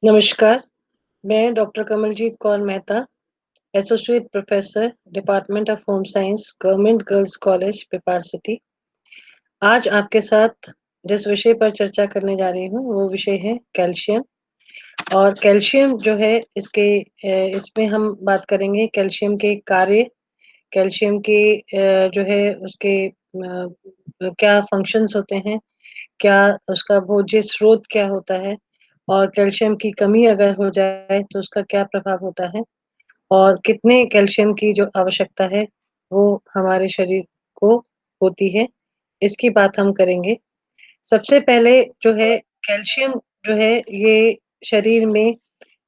नमस्कार, मैं doctor Kamaljeet Kaur Mehta, associate professor, department of home science, government girls college, Pipar city. आज आपके साथ जिस विषय पर चर्चा करने जा रही हूँ, वो विषय है कैल्शियम। और कैल्शियम जो है इसमें हम बात करेंगे कैल्शियम के कार्य, कैल्शियम के जो है उसके क्या फंक्शंस होते हैं, क्या उसका भोज्य स्रोत क्या होता है और कैल्शियम की कमी अगर हो जाए तो उसका क्या प्रभाव होता है और कितने कैल्शियम की जो आवश्यकता है वो हमारे शरीर को होती है, इसकी बात हम करेंगे। सबसे पहले जो है कैल्शियम जो है ये शरीर में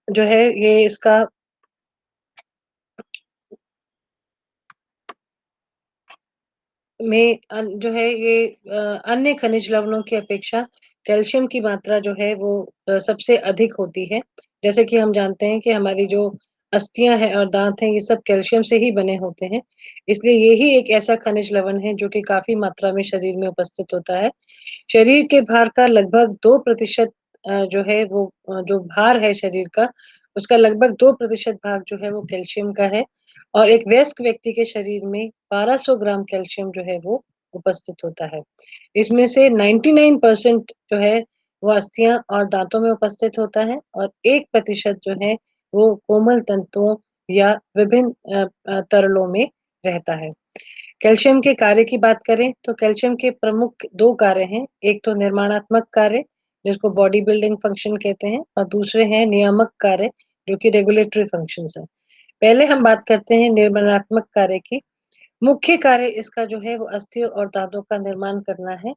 जो है ये इसका जो है ये अन्य खनिज लवणों की अपेक्षा कैल्शियम की मात्रा जो है वो सबसे अधिक होती है। जैसे कि हम जानते हैं कि हमारी जो अस्थियां हैं और दांत हैं ये सब कैल्शियम से ही बने होते हैं। इसलिए ये ही एक ऐसा खनिज लवण है जो कि काफी मात्रा में शरीर में उपस्थित होता है। शरीर के भार का लगभग 2% जो है वो जो भार है शरीर का, उसका लगभग 2% भाग जो है वो कैल्शियम का है और एक वयस्क व्यक्ति के शरीर में 1200 ग्राम कैल्शियम जो है वो उपस्थित होता है। इसमें से 99% जो है वो अस्थियां और दांतों में उपस्थित होता है और 1% जो है वो कोमल तंतुओं या विभिन्न तरलों में रहता है। कैल्शियम के कार्य की बात करें तो कैल्शियम के प्रमुख 2 कार्य हैं। एक तो निर्माणात्मक कार्य जिसको बॉडी बिल्डिंग फंक्शन कहते हैं और दूसरे हैं नियामक कार्य जो कि रेगुलेटरी फंक्शंस हैं। पहले हम बात करते हैं निर्माणात्मक कार्य की। मुख्य कार्य इसका जो है वो अस्थियों और दांतों का निर्माण करना है।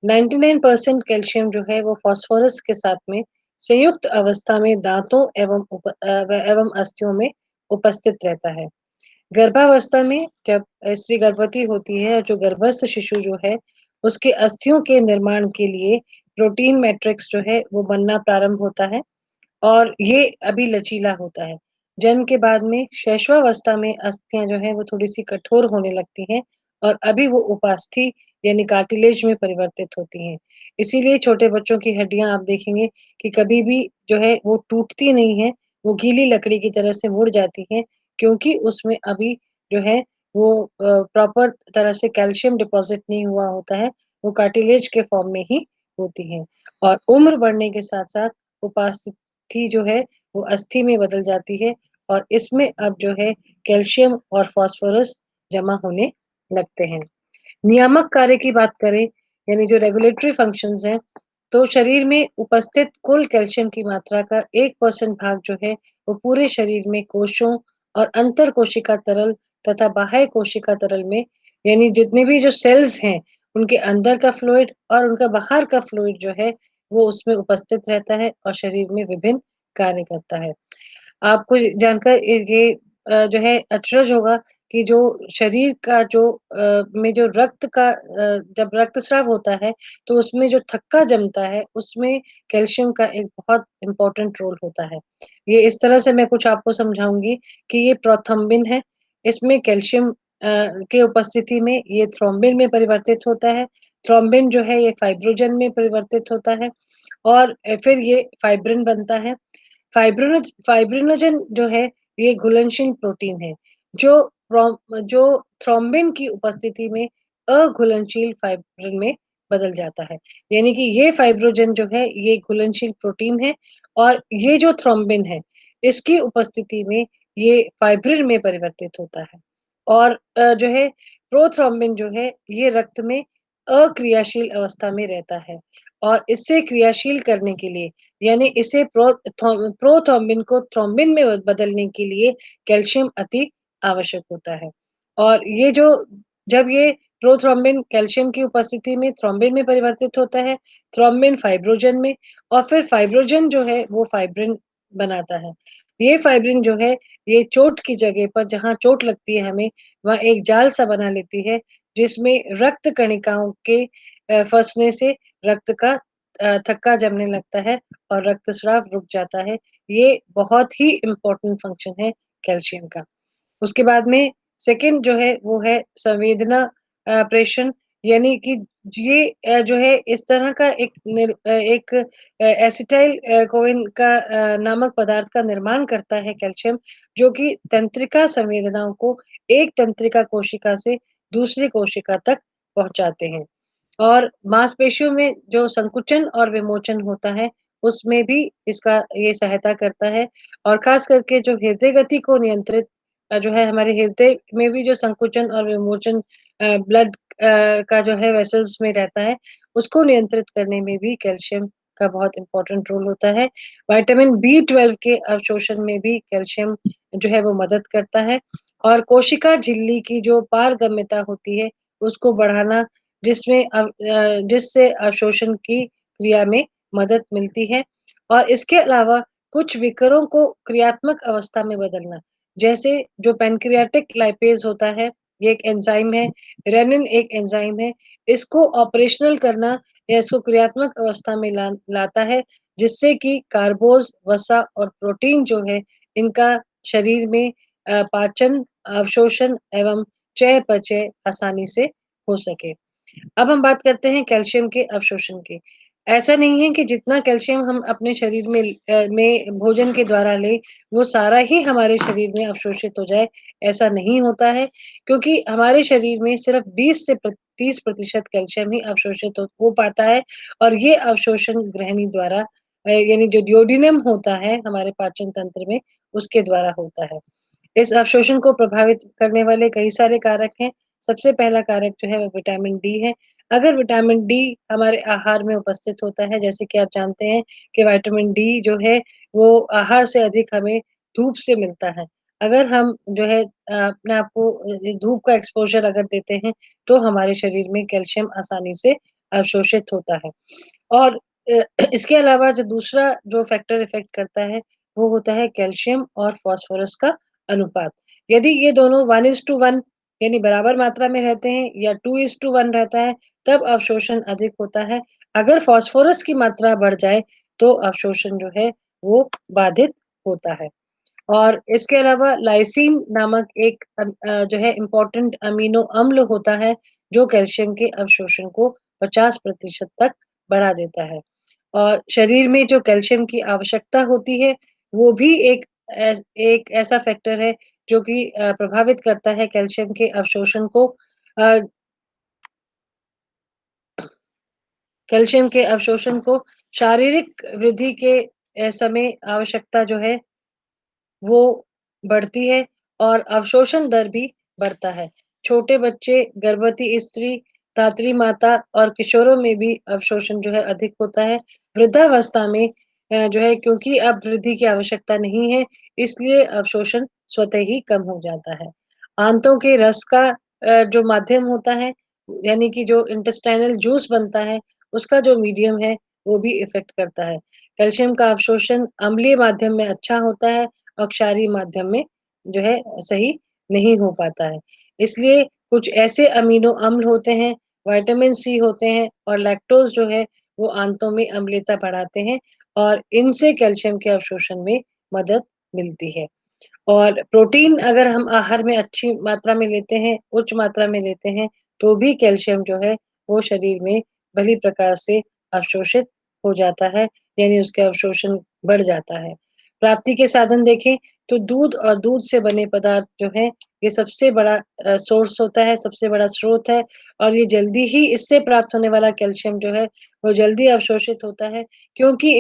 99% कैल्शियम जो है वो फास्फोरस के साथ में संयुक्त अवस्था में दांतों एवं अस्थियों में उपस्थित रहता है। गर्भावस्था में जब स्त्री गर्भवती होती है और जो गर्भस्थ शिशु जो है उसके अस्थियों के निर्माण के लिए प्रोटीन मैट्रिक्स जो है वो बनना प्रारंभ होता है और ये अभी लचीला होता है। जन्म के बाद में शैशवावस्था में अस्थियां जो है वो थोड़ी-सी कठोर होने लगती हैं और अभी वो उपास्थि यानी कार्टिलेज में परिवर्तित होती हैं। इसीलिए छोटे बच्चों की हड्डियाँ आप देखेंगे कि कभी भी जो है वो टूटती नहीं हैं, वो गीली लकड़ी की तरह से मुड़ जाती हैं क्योंकि उसमें अभी जो है वो प्रॉपर तरह से कैल्शियम डिपॉज़िट नहीं हुआ होता है, वो कार्टिलेज के फॉर्म में ही होती हैं। और उम्र बढ़ने के साथ-साथ उपास्थि जो है वो अस्थि में बदल जाती है और इसमें अब जो है कैल्शियम और फास्फोरस जमा होने लगते हैं। नियामक कार्य की बात करें यानी जो रेगुलेटरी फंक्शंस हैं, तो शरीर में उपस्थित कुल कैल्शियम की मात्रा का 1% भाग जो है वो पूरे शरीर में कोशों और अंतर कोशिका तरल तथा बाह्य कोशिका तरल में यानी जितने भी जो सेल्स हैं उनके अंदर का फ्लूइड और उनका बाहर का फ्लूइड जो है वो उसमें उपस्थित रहता है और शरीर में विभिन्न कार्य करता है। आपको जानकर ये जो है अचरज होगा कि जो शरीर का में जो रक्त का जब रक्तस्राव होता है, तो उसमें जो थक्का जमता है, उसमें कैल्शियम का एक बहुत इम्पोर्टेंट रोल होता है। ये इस तरह से मैं कुछ आपको समझाऊँगी कि ये प्रोथ्रम्बिन है, इसमें कैल्शियम के उपस्थिति में ये थ्रोम्बिन में परिवर्तित होता है। थ्रोम्बिन जो है ये फाइब्रिनोजन में परिवर्तित होता है और फिर ये फाइब्रिन बनता है। फाइब्रिनोजन जो है ये घुलनशील प्रोटीन है जो जो थ्रोम्बिन की उपस्थिति में अघुलनशील फाइब्रिन में बदल जाता है। यानी कि ये फाइब्रोजन जो है ये घुलनशील प्रोटीन है और ये जो थ्रोम्बिन है इसकी उपस्थिति में ये फाइब्रिन में परिवर्तित होता है और जो है प्रोथ्रोम्बिन जो है ये रक्त में अक्रियाशील अवस्था में रहता है और इससे क्रियाशील करने के लिए यानी इसे प्रोथ्रोम्बिन को थ्रोम्बिन में बदलने के लिए कैल्शियम अति आवश्यक होता है। और ये जो जब ये प्रोथ्रोम्बिन कैल्शियम की उपस्थिति में थ्रोम्बिन में परिवर्तित होता है, थ्रोम्बिन फाइब्रोजन में और फिर फाइब्रोजन जो है वो फाइब्रिन बनाता है। ये फाइब्रिन जो है ये चोट की जगह पर जहाँ चोट लगती है हमें, वहाँ एक जाल सा बना लेती है जिसमें रक्त कणिकाओं के फँसने से रक्त का थक्का जमने लगता है और रक्तस्राव रुक जाता है। ये बहुत ही इम्पोर्टेंट फंक्शन है कैल्शियम का। उसके बाद में सेकंड जो है वो है संवेदना प्रेषण यानी कि ये जो है इस तरह का एक एसिटाइल कोलिन का नामक पदार्थ का निर्माण करता है कैल्शियम, जो कि तंत्रिका संवेदनाओं को एक तंत्रिका कोशिका से दूसरी कोशिका तक पहुँचाते हैं। और मांसपेशियों में जो संकुचन और विमोचन होता है, उसमें भी इसका ये सहायता करता है और ख़ास करके जो हृदय गति को नियंत्रित जो है हमारे हृदय में भी जो संकुचन और विमोचन ब्लड का जो है वेसल्स में रहता है, उसको नियंत्रित करने में भी कैल्शियम का बहुत इम्पोर्टेंट रोल होता है। विटामिन बी 12 के अवशोषण में भी कैल्शियम जो है वो मदद करता है और कोशिका झिल्ली की जो पारगम्यता होती है, उसको बढ़ाना जिससे अवशोषण की क्रिया में मदद मिलती है और इसके अलावा कुछ विकरों को क्रियात्मक अवस्था में बदलना, जैसे जो पैनक्रियाटिक लाइपेज होता है, ये एक एंजाइम है, रेनिन एक एंजाइम है, इसको ऑपरेशनल करना या इसको क्रियात्मक अवस्था में लाता है, जिससे कि कार्बोज, वसा और प्रोटीन जो है, इनका शरीर में पाचन, अवशोषण एवं चयापचय आसानी से हो सके। अब हम बात करते हैं कैल्शियम के अवशोषण की। ऐसा नहीं है कि जितना कैल्शियम हम अपने शरीर में भोजन के द्वारा लें, वो सारा ही हमारे शरीर में अवशोषित हो जाए, ऐसा नहीं होता है, क्योंकि हमारे शरीर में सिर्फ 20 से 30% कैल्शियम ही अवशोषित हो पाता है और ये अवशोषण ग्रहणी द्वारा यानी जो ड्यूोडेनम होता है हमारे पाचन तंत्र में, उसके द्वारा होता है। इस अवशोषण को प्रभावित करने वाले कई सारे कारक हैं। सबसे पहला कारक जो है वो विटामिन डी है। अगर विटामिन डी हमारे आहार में उपस्थित होता है, जैसे कि आप जानते हैं कि विटामिन डी जो है वो आहार से अधिक हमें धूप से मिलता है। अगर हम जो है अपने आप को धूप का एक्सपोज़र अगर देते हैं, तो हमारे शरीर में कैल्शियम आसानी से अवशोषित होता है। और इसके अलावा जो दूसरा जो फैक्टर इफ़ेक्ट करता है, वो होता है कैल्शियम और फ़ॉस्फ़ोरस का अनुपात। यदि ये दोनों 1:1 यानी बराबर मात्रा में रहते हैं या 2:1 रहता है, तब अवशोषण अधिक होता है। अगर फ़ॉस्फ़ोरस की मात्रा बढ़ जाए, तो अवशोषण जो है, वो बाधित होता है। और इसके अलावा लाइसिन नामक एक जो है इम्पोर्टेंट अमीनो अम्ल होता है, जो कैल्शियम के अवशोषण को 50% तक बढ़ा देता है। और शरीर में जो कैल्शियम की आवश्यकता होती है, वो भी एक ऐसा फैक्टर है जो कि प्रभावित करता है कैल्शियम के अवशोषण को। अ, कैल्शियम के अवशोषण को शारीरिक वृद्धि के समय आवश्यकता जो है वो बढ़ती है और अवशोषण दर भी बढ़ता है। छोटे बच्चे, गर्भवती स्त्री, धात्री माता और किशोरों में भी अवशोषण जो है अधिक होता है। वृद्धावस्था में जो है क्योंकि अब वृद्धि की आवश्यकता नहीं है, इसलिए अवशोषण स्वतः ही कम हो जाता है। आंतों के रस का जो माध्यम होता है, यानी कि जो इंटेस्टाइनल जूस बनता है, उसका जो मीडियम है, वो भी इफ़ेक्ट करता है। कैल्शियम का अवशोषण अम्लीय माध्यम में अच्छा होता है और क्षारीय माध्यम में जो है सही नहीं हो पाता है। इसलिए कुछ ऐसे अमीनो अम्ल होते हैं, विटामिन सी होते हैं और लैक्टोज़ जो है वो आंतों में अम्लता बढ़ाते हैं और इनसे कैल्शियम के अवशोषण में मदद मिलती है। और प्रोटीन अगर हम आहार में अच्छी मात्रा में लेते हैं, उच्च मात्रा में लेते हैं, तो भी कैल्शियम जो है वो शरीर में भली प्रकार से अवशोषित हो जाता है, यानी उसका अवशोषण बढ़ जाता है। प्राप्ति के साधन देखें तो दूध और दूध से बने पदार्थ जो हैं, ये सबसे बड़ा सोर्स होता है, सबसे बड़ा स्रोत है और ये जल्दी ही इससे प्राप्त होने वाला कैल्शियम जो है, वो जल्दी अवशोषित होता है क्योंकि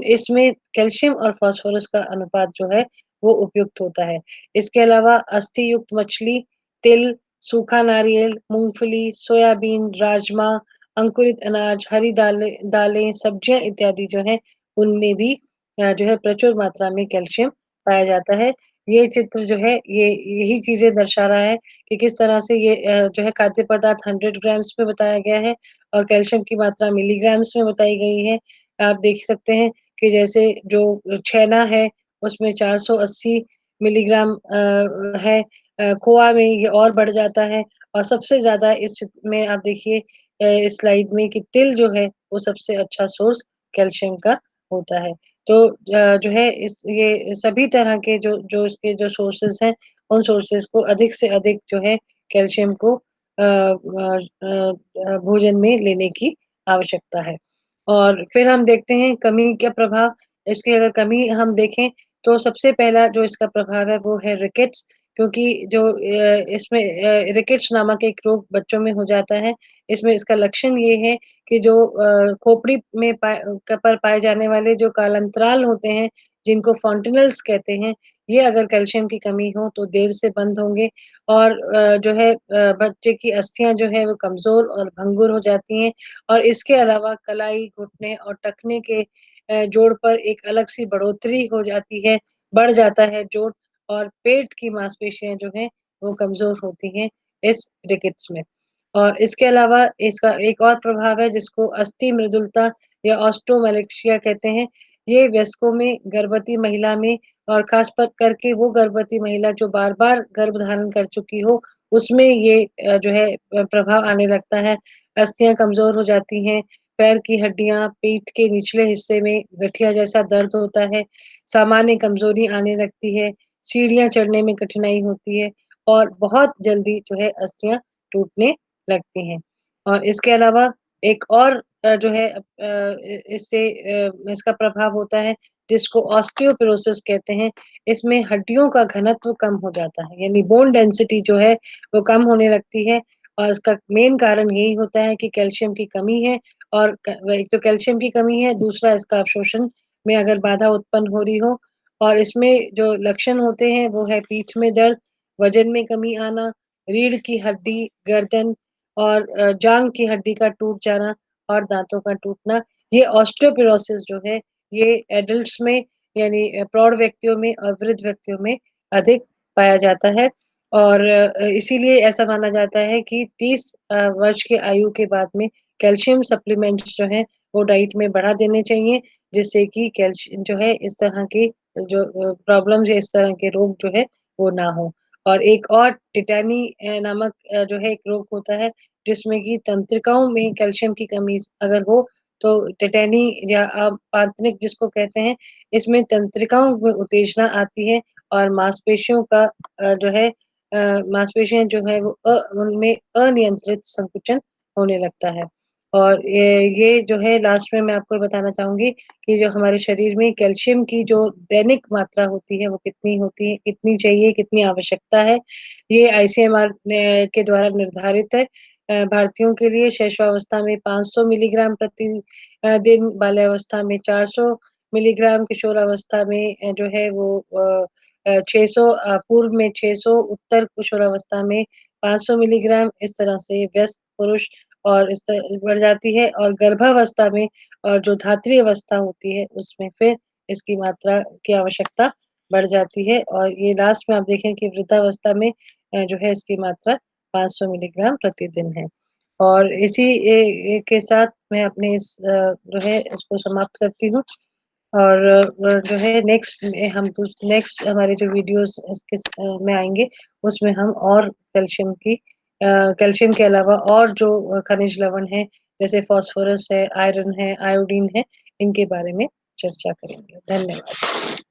इसमें कैल्शियम और फास्फोरस का अनुपात जो है वो उपयुक्त होता है। इसके अलावा अस्थि युक्त मछली, तिल, सूखा नारियल, मूँगफली, सोयाबीन, राजमा, अंकुरित अनाज, हरी दालें, सब्जियाँ इत्यादि जो हैं, उनमें भी जो है प्रचुर मात्रा में कैल्शियम पाया जाता है। ये चित्र जो है ये यही चीज़ें दर्शा रहा है कि किस तरह से ये जो है खाद्य पदार्थ 100 ग्राम्स में बताया गया है और कैल्शियम की मात्रा मिलीग्राम्स में बताई गई है। आप देख सकते हैं कि जैसे जो छेना है उसमें 480 मिलीग्राम है। खोआ में ये और बढ़ जाता है और सबसे ज़्यादा इस चित्र में आप देखिए इस स्लाइड में कि तिल जो है वो सबसे अच्छा सोर्स कैल्शियम का होता है। तो जो है इस ये सभी तरह के जो जो इसके जो सोर्सेज़ हैं, उन सोर्सेज़ को अधिक से अधिक जो है कैल्शियम को भोजन में लेने की आवश्यकता है। और फिर हम देखते हैं कमी का प्रभाव, इसकी अगर कमी हम देखें तो सबसे पहला जो इसका प्रभाव है वो है रिकेट्स, क्योंकि जो इसमें रिकेट्स नामक एक रोग बच्चों में हो जाता है। इसमें इसका लक्षण ये है कि जो खोपड़ी में पर पाए जाने वाले जो कालांतराल होते हैं, जिनको फॉन्टेनल्स कहते हैं, ये अगर कैल्शियम की कमी हो तो देर से बंद होंगे और जो है बच्चे की अस्थियाँ जो है वो कमज़ोर और भंगुर हो जाती हैं और इसके अलावा कलाई, घुटने और टखने के जोड़ पर एक अलग-सी बढ़ोतरी हो जाती है, बढ़ जाता है जोड़ और पेट की मांसपेशियाँ जो हैं वो कमज़ोर होती हैं इस रिकेट्स में। और इसके अलावा इसका एक और प्रभाव है जिसको अस्थि मृदुलता या ऑस्टियोमैलेशिया कहते हैं। ये वयस्कों में, गर्भवती महिला में और ख़ास पर करके वो गर्भवती महिला जो बार-बार गर्भ धारण कर चुकी हो, उसमें ये जो है प्रभाव आने लगता है। अस्थियाँ कमज़ोर हो जाती हैं, पैर की हड्डियाँ, पीठ के निचले हिस्से में गठिया जैसा दर्द होता है, सामान्य कमज़ोरी आने लगती है, सीढ़ियाँ चढ़ने में कठिनाई होती है और बहुत जल्दी जो है अस्थियाँ टूटने लगती हैं। और इसके अलावा एक और जो है इससे इसका प्रभाव होता है जिसको ऑस्टियोपोरोसिस कहते हैं। इसमें हड्डियों का घनत्व कम हो जाता है, यानी बोन डेंसिटी जो है वो कम होने लगती है और इसका मेन कारण यही होता है कि कैल्शियम की कमी है और एक तो कैल्शियम की कमी है, दूसरा इसका अवशोषण में अगर बाधा उत्पन्न हो रही हो और इसमें जो लक्षण होते हैं वो है पीठ में दर्द, वजन में कमी आना, रीढ़ की हड्डी, गर्दन और जांघ की हड्डी का टूट जाना और दाँतों का टूटना। ये ऑस्टियोपोरोसिस जो है ये एडल्ट्स में यानी प्रौढ़ व्यक्तियों में और वृद्ध व्यक्तियों में अधिक पाया जाता है और इसीलिए ऐसा माना जाता है कि 30 वर्ष की आयु के बाद में कैल्शियम सप्लीमेंट्स जो हैं वो डाइट में बढ़ा देने चाहिए, जिससे कि जो है इस तरह की जो प्रॉब्लम्स या इस तरह के रोग जो है वो ना हो। और एक और टिटैनी नामक जो है एक रोग होता है जिसमें कि तंत्रिकाओं में कैल्शियम की कमी अगर हो तो टिटैनी या आंतरिक जिसको कहते हैं, इसमें तंत्रिकाओं में उत्तेजना आती है और मांसपेशियों का जो है मांसपेशियाँ जो है वो उनमें अनियंत्रित संकुचन होने लगता है। और ये जो है लास्ट में मैं आपको बताना चाहूँगी कि जो हमारे शरीर में कैल्शियम की जो दैनिक मात्रा होती है वो कितनी होती है, कितनी चाहिए, कितनी आवश्यकता है, ये आईसीएमआर ने के द्वारा निर्धारित है। भारतीयों के लिए शैशवावस्था में 500 मिलीग्राम प्रति दिन, बाल्यावस्था में 400 मिलीग्राम, किशोरावस्था में जो है वो 600 पूर्व में 600, उत्तर किशोरावस्था में 500 मिलीग्राम, इस तरह से व्यस्क पुरुष और इस तरह बढ़ जाती है और गर्भावस्था में और जो धात्री अवस्था होती है उसमें फिर इसकी मात्रा की आवश्यकता बढ़ जाती है और ये लास्ट में आप देखें कि वृद्धावस्था में जो है इसकी मात्रा 500 मिलीग्राम प्रतिदिन है। और इसी के साथ मैं अपने इस जो है इसको समाप्त करती हूँ और जो है नेक्स्ट हमारे जो वीडियोस इसके में आएँगे उसमें हम और कैल्शियम के अलावा और जो खनिज लवण हैं जैसे फास्फोरस है, आयरन है, आयोडीन है, इनके बारे में चर्चा करेंगे। धन्यवाद।